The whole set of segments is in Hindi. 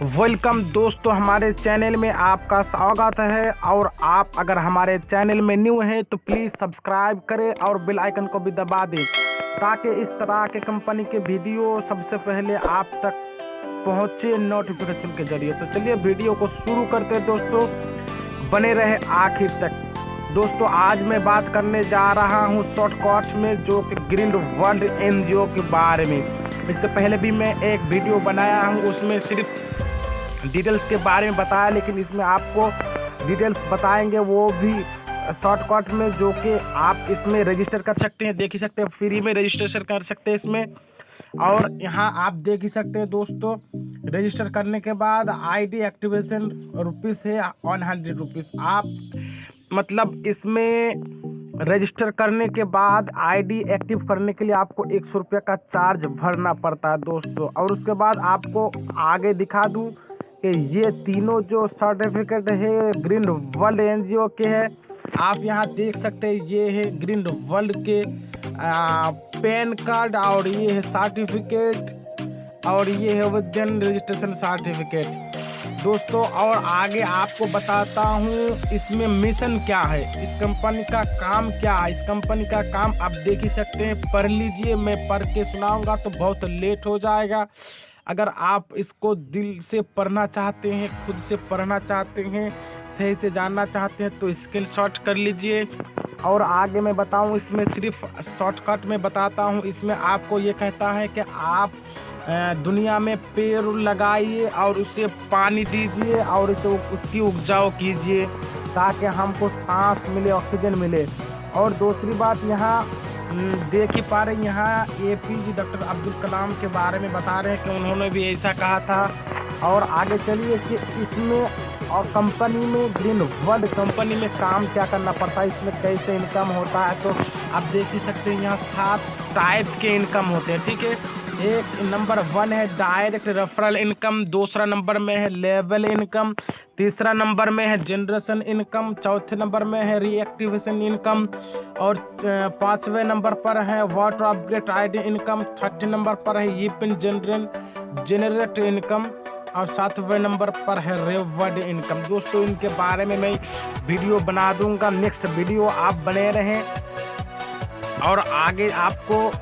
वेलकम दोस्तों, हमारे चैनल में आपका स्वागत है। और आप अगर हमारे चैनल में न्यू हैं तो प्लीज़ सब्सक्राइब करें और बेल आइकन को भी दबा दें ताकि इस तरह के कंपनी के वीडियो सबसे पहले आप तक पहुंचे नोटिफिकेशन के जरिए। तो चलिए वीडियो को शुरू करते हैं दोस्तों, बने रहे आखिर तक। दोस्तों आज मैं बात करने जा रहा हूं शॉर्टकट में, जो कि ग्रीन वर्ल्ड एनजीओ के बारे में। इससे पहले भी मैं एक वीडियो बनाया हूं, उसमें सिर्फ डिटेल्स के बारे में बताया, लेकिन इसमें आपको डिटेल्स बताएंगे वो भी शॉर्टकट में, जो कि आप इसमें रजिस्टर कर सकते हैं। देख ही सकते हैं, फ्री में रजिस्ट्रेशन कर सकते हैं इसमें। और यहाँ आप देख ही सकते हैं दोस्तों, रजिस्टर करने के बाद आईडी एक्टिवेशन रुपीज़ है 100 रुपीज़। आप मतलब इसमें रजिस्टर करने के बाद आईडी एक्टिव करने के लिए आपको 100 रुपये का चार्ज भरना पड़ता है दोस्तों। और उसके बाद आपको आगे दिखा दूं कि ये तीनों जो सर्टिफिकेट है ग्रीन वर्ल्ड एनजीओ के हैं। आप यहाँ देख सकते हैं, ये है ग्रीन वर्ल्ड के पैन कार्ड, और ये है सर्टिफिकेट, और ये है विद्यन रजिस्ट्रेशन सर्टिफिकेट दोस्तों। और आगे आपको बताता हूँ इसमें मिशन क्या है, इस कंपनी का काम क्या है। इस कंपनी का काम आप देख ही सकते हैं, पढ़ लीजिए। मैं पढ़ के सुनाऊंगा तो बहुत लेट हो जाएगा। अगर आप इसको दिल से पढ़ना चाहते हैं, खुद से पढ़ना चाहते हैं, सही से जानना चाहते हैं तो स्क्रीनशॉट कर लीजिए। और आगे मैं बताऊं, इसमें सिर्फ शॉर्टकट में बताता हूं। इसमें आपको ये कहता है कि आप दुनिया में पेड़ लगाइए और उसे पानी दीजिए और उसे उसकी उपजाऊ कीजिए ताकि हमको सांस मिले, ऑक्सीजन मिले। और दूसरी बात, यहाँ देख ही पा रहे हैं, यहाँ APJ डॉक्टर अब्दुल कलाम के बारे में बता रहे हैं कि उन्होंने भी ऐसा कहा था। और आगे चलिए कि इसमें और कंपनी में ग्रीन वर्ल्ड कंपनी में काम क्या करना पड़ता है, इसमें कैसे इनकम होता है। तो आप देख ही सकते हैं, यहाँ 7 टाइप के इनकम होते हैं, ठीक है। एक नंबर 1 है डायरेक्ट रेफरल इनकम, दूसरा नंबर में है लेवल इनकम, तीसरा नंबर में है जनरेशन इनकम, चौथे नंबर में है रीएक्टिवेशन इनकम, और 5वें नंबर पर है वाटर अपग्रेड आईडी इनकम, 6ठे नंबर पर है ईपिन जनरेट इनकम, और 7वें नंबर पर है रिवॉर्ड इनकम। दोस्तों इनके बारे में मैं वीडियो बना दूंगा, नेक्स्ट वीडियो आप बने रहें। और आगे आपको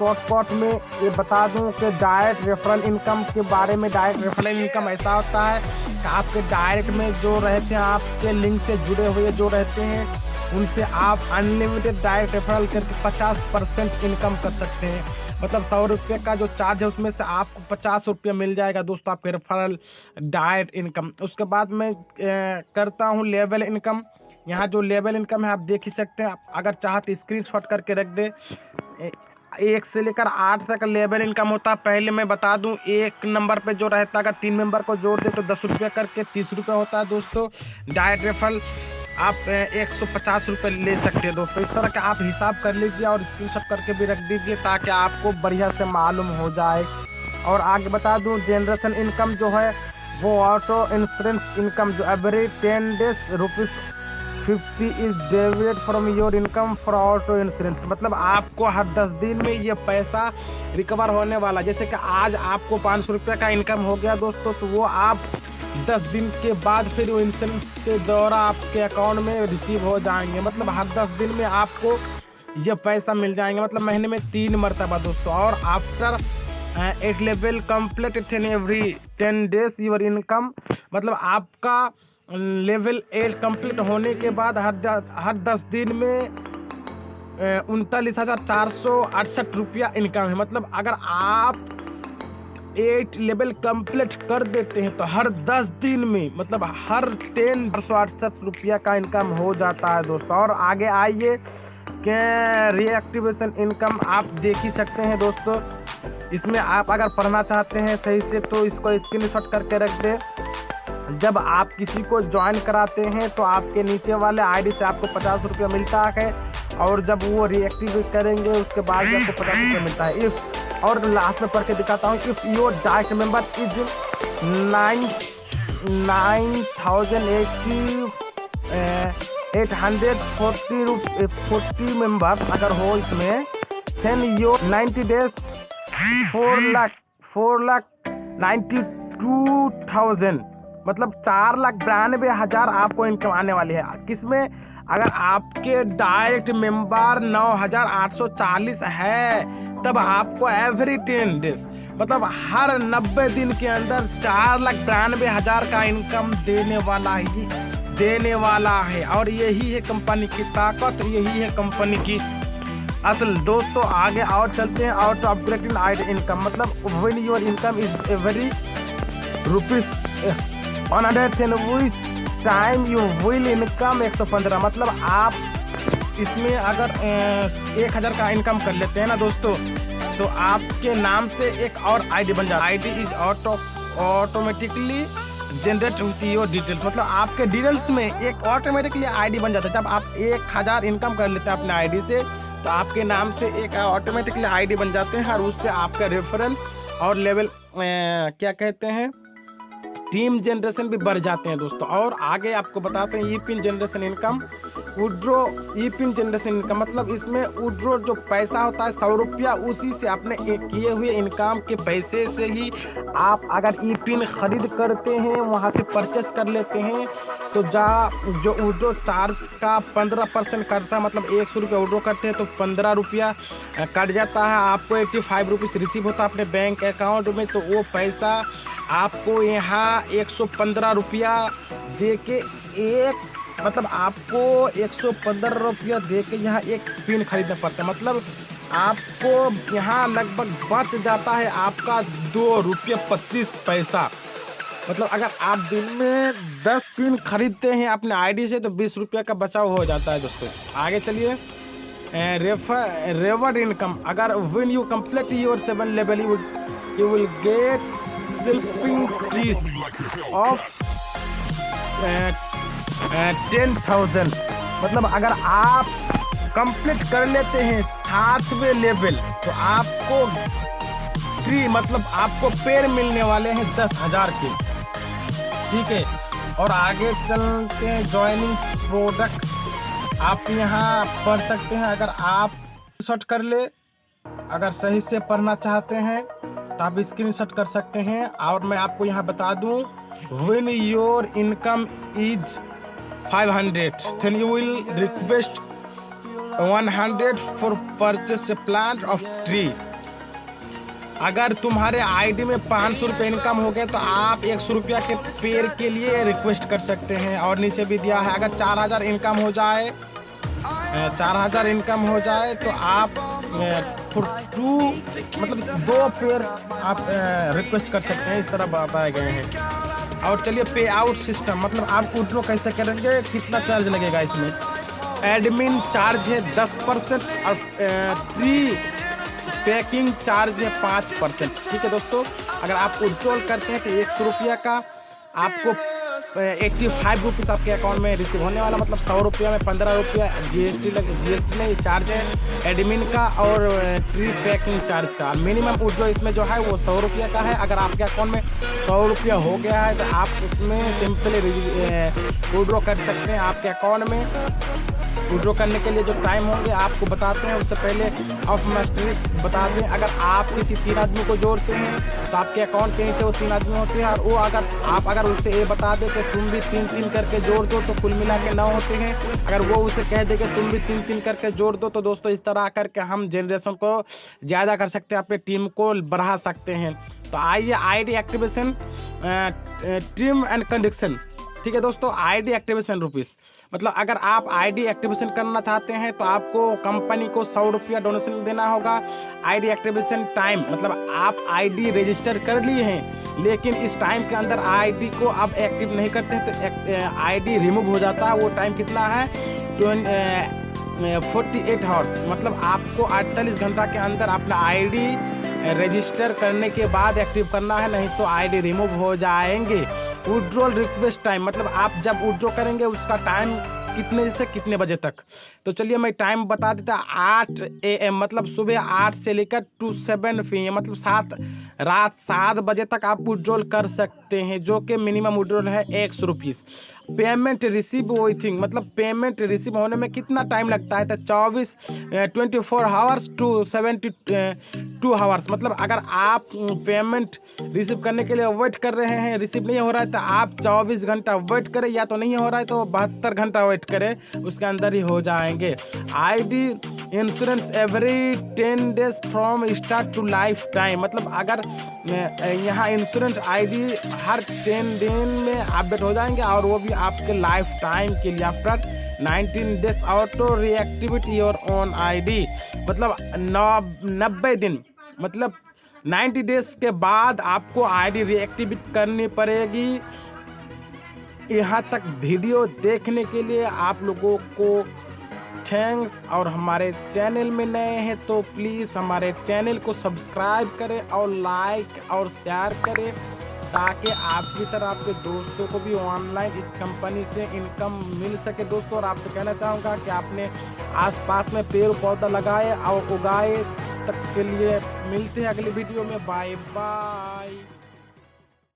शॉर्टकट में ये बता दूं कि डायरेक्ट रेफरल इनकम के बारे में। डायरेक्ट रेफरल इनकम ऐसा होता है कि आपके डायरेक्ट में जो रहते हैं, आपके लिंक से जुड़े हुए जो रहते हैं, उनसे आप अनलिमिटेड डायरेक्ट रेफरल करके 50% इनकम कर सकते हैं। मतलब 100 रुपये का जो चार्ज है उसमें से आपको 50 रुपये मिल जाएगा दोस्तों, आपके रेफरल डायरेक्ट इनकम। उसके बाद मैं करता हूँ लेवल इनकम। यहाँ जो लेवल इनकम है आप देख ही सकते हैं। आप अगर चाहते स्क्रीनशॉट करके रख दे। 1 से लेकर 8 तक लेवल इनकम होता है। पहले मैं बता दूं, 1 नंबर पे जो रहता है, अगर 3 मेंबर को जोड़ दे तो 10 रुपये करके 30 रुपये होता है दोस्तों। डायरेक्ट रेफरल आप 150 रुपये ले सकते हैं दोस्तों। इस तरह का आप हिसाब कर लीजिए और स्क्रीनशॉट करके भी रख दीजिए ताकि आपको बढ़िया से मालूम हो जाए। और आगे बता दूं, जनरेशन इनकम जो है वो ऑटो इंश्योरेंस इनकम, जो every 10 days ₹50 is debited from your income for auto insurance. मतलब आपको हर 10 दिन में ये पैसा रिकवर होने वाला। जैसे कि आज आपको 500 रुपये का इनकम हो गया दोस्तों, तो वो आप 10 दिन के बाद फिर वो इंश्योरेंस के द्वारा आपके अकाउंट में रिसीव हो जाएंगे। मतलब हर 10 दिन में आपको ये पैसा मिल जाएंगे, मतलब महीने में 3 मरतबा दोस्तों। और after 8 level complete in every 10 days your income, मतलब आपका लेवल 8 कंप्लीट होने के बाद हर 10 दिन में 39,468 रुपया इनकम है। मतलब अगर आप 8 लेवल कंप्लीट कर देते हैं तो हर 10 दिन में, मतलब हर 468 रुपया का इनकम हो जाता है दोस्तों। और आगे आइए कि रीएक्टिवेशन इनकम आप देख ही सकते हैं दोस्तों। इसमें आप अगर पढ़ना चाहते हैं सही से तो इसको स्क्रीनशॉट करके रख दें। जब आप किसी को ज्वाइन कराते हैं तो आपके नीचे वाले आईडी से आपको 50 रुपया मिलता है, और जब वो रीएक्टिवेट करेंगे उसके बाद भी आपको 50 रुपया मिलता है। इफ, और लास्ट में पढ़ के दिखाता हूँ, if your direct member is 9,840 member अगर हो इसमें, then your 90 days 4 लाख 92,000 मतलब 4,92,000 आपको इनकम आने वाली है। किसमें? अगर आपके डायरेक्ट मेंबर 9,840 है तब आपको एवरी 10 डेज मतलब हर 90 दिन के अंदर 4,92,000 का इनकम देने वाला है। और यही है कंपनी की ताकत, यही है कंपनी की असल। दोस्तों आगे और चलते हैं। और अपग्रेडिंग आइड इनकम मतलब when your income is every ₹110 which time you will income 115 मतलब आप इसमें अगर 1,000 का इनकम कर लेते हैं ना दोस्तों, तो आपके नाम से एक और आईडी बन जाता है। आईडी इज ऑटोमेटिकली जनरेट होती है डिटेल्स मतलब आपके डिटेल्स में एक ऑटोमेटिकली आईडी बन जाता है। जब आप 1,000 इनकम कर लेते हैं अपने आईडी से तो आपके नाम से एक ऑटोमेटिकली आईडी बन जाते हैं और उससे आपका रेफरल और लेवल क्या कहते हैं टीम जनरेशन भी बढ़ जाते हैं दोस्तों। और आगे आपको बताते हैं E pin generation income withdraw. E pin generation income मतलब इसमें विड्रो जो पैसा होता है 100 रुपया, उसी से अपने किए हुए इनकम के पैसे से ही आप अगर ई-पिन खरीद करते हैं वहाँ से परचेस कर लेते हैं तो जो विड्रो चार्ज का 15% कटता है मतलब 100 रुपया विड्रो करते हैं तो 15 रुपया कट जाता है। आपको 85 रुपीज़ रिसीव होता है अपने बैंक अकाउंट में, तो वो पैसा आपको यहाँ 115 रुपया दे के मतलब आपको 115 रुपया दे के यहाँ एक पिन खरीदना पड़ता है। मतलब आपको यहाँ लगभग बच जाता है आपका ₹2.25। मतलब अगर आप दिन में 10 पिन खरीदते हैं अपने आईडी से तो 20 रुपया का बचाव हो जाता है दोस्तों। आगे चलिए। रिवॉर्ड इनकम अगर when you complete your 7 level you will get slipping trees of 10,000 मतलब अगर आप कंप्लीट कर लेते हैं 7वें लेवल तो आपको ट्री मतलब आपको पेड़ मिलने वाले हैं 10,000 के। ठीक है। और आगे चलते हैं। ज्वाइनिंग प्रोडक्ट आप यहाँ पढ़ सकते हैं। अगर आप शॉट कर ले, अगर सही से पढ़ना चाहते हैं तो आप स्क्रीनशॉट कर सकते हैं। और मैं आपको यहाँ बता दूं when your income is 500 then you will request 100 for purchase a plant of tree। अगर तुम्हारे आईडी में 500 रुपये इनकम हो गए तो आप 100 रुपया के पेड़ के लिए रिक्वेस्ट कर सकते हैं। और नीचे भी दिया है अगर 4,000 इनकम हो जाए 4,000 इनकम हो जाए तो आप मतलब 2 पेड़ आप रिक्वेस्ट कर सकते हैं। इस तरह बताए गए हैं। और चलिए पे आउट सिस्टम मतलब आप विड्रो कैसे करेंगे, कितना चार्ज लगेगा इसमें। एडमिन चार्ज है 10% और ट्री पैकिंग चार्ज है 5%। ठीक है दोस्तों। अगर आप विड्रॉल करते हैं तो 100 रुपया का आपको 85 रुपीज़ आपके अकाउंट में रिसीव होने वाला मतलब 100 रुपया में 15 रुपया जीएसटी में चार्ज है एडमिन का और ट्री पैकिंग चार्ज का। मिनिमम विड्रॉ इसमें जो है वो 100 रुपया का है। अगर आपके अकाउंट में 100 रुपया हो गया है तो आप उसमें सिंपली विड्रॉ कर सकते हैं। आपके अकाउंट में विड्रॉ करने के लिए जो टाइम होंगे आपको बताते हैं। उससे पहले ऑफ मास्टरी बता दें, अगर आप किसी 3 आदमी को जोड़ते हैं तो आपके अकाउंट के नीचे वो 3 आदमी होते हैं और वो अगर उससे ये बता दे कि तुम भी 3-3 करके जोड़ दो तो कुल मिला के 9 होते हैं। अगर वो उसे कह दे कि तुम भी 3-3 करके जोड़ दो तो दोस्तों इस तरह करके हम जनरेशन को ज़्यादा कर सकते हैं, अपनी टीम को बढ़ा सकते हैं। तो आइए ID activation team and condition. ठीक है दोस्तों। आईडी एक्टिवेशन रुपीज़ मतलब अगर आप आईडी एक्टिवेशन करना चाहते हैं तो आपको कंपनी को 100 रुपया डोनेशन देना होगा। आईडी एक्टिवेशन टाइम मतलब आप आईडी रजिस्टर कर लिए हैं लेकिन इस टाइम के अंदर आईडी को आप एक्टिव नहीं करते हैं तो आईडी रिमूव हो जाता है। वो टाइम कितना है 48 आवर्स मतलब आपको 48 घंटा के अंदर अपना आईडी रजिस्टर करने के बाद एक्टिव करना है, नहीं तो आईडी रिमूव हो जाएंगे। विड्रॉल रिक्वेस्ट टाइम मतलब आप जब विड्रॉ करेंगे उसका टाइम कितने से कितने बजे तक। तो चलिए मैं टाइम बता देता। 8 AM मतलब सुबह 8 से लेकर 7 PM मतलब रात 7 बजे तक आप विड्रॉल कर सकते हैं, जो कि मिनिमम विड्रॉल है 100 रुपीज़। पेमेंट रिसीव विथिंग मतलब पेमेंट रिसीव होने में कितना टाइम लगता है तो 24 आवर्स टू 2 आवर्स, मतलब अगर आप पेमेंट रिसीव करने के लिए वेट कर रहे हैं, रिसीव नहीं हो रहा है तो आप 24 घंटा वेट करें, या तो नहीं हो रहा है तो 72 घंटा वेट करें, उसके अंदर ही हो जाएंगे। ID insurance every 10 days from start to lifetime, मतलब अगर यहाँ इंश्योरेंस आईडी हर 10 दिन में अपडेट हो जाएंगे, और वो भी आपके लाइफ टाइम के लिए। After 19 days auto reactivate your own ID, मतलब 90 दिन, मतलब 90 डेज के बाद आपको आईडी रीएक्टिवेट करनी पड़ेगी। यहाँ तक वीडियो देखने के लिए आप लोगों को थैंक्स। और हमारे चैनल में नए हैं तो प्लीज़ हमारे चैनल को सब्सक्राइब करें और लाइक और शेयर करें, ताकि आपकी तरह आपके दोस्तों को भी ऑनलाइन इस कंपनी से इनकम मिल सके। दोस्तों, और आपसे कहना चाहूँगा कि आपने आसपास में पेड़ पौधा लगाए और उगाए। तक के लिए मिलते हैं अगली वीडियो में। Bye bye.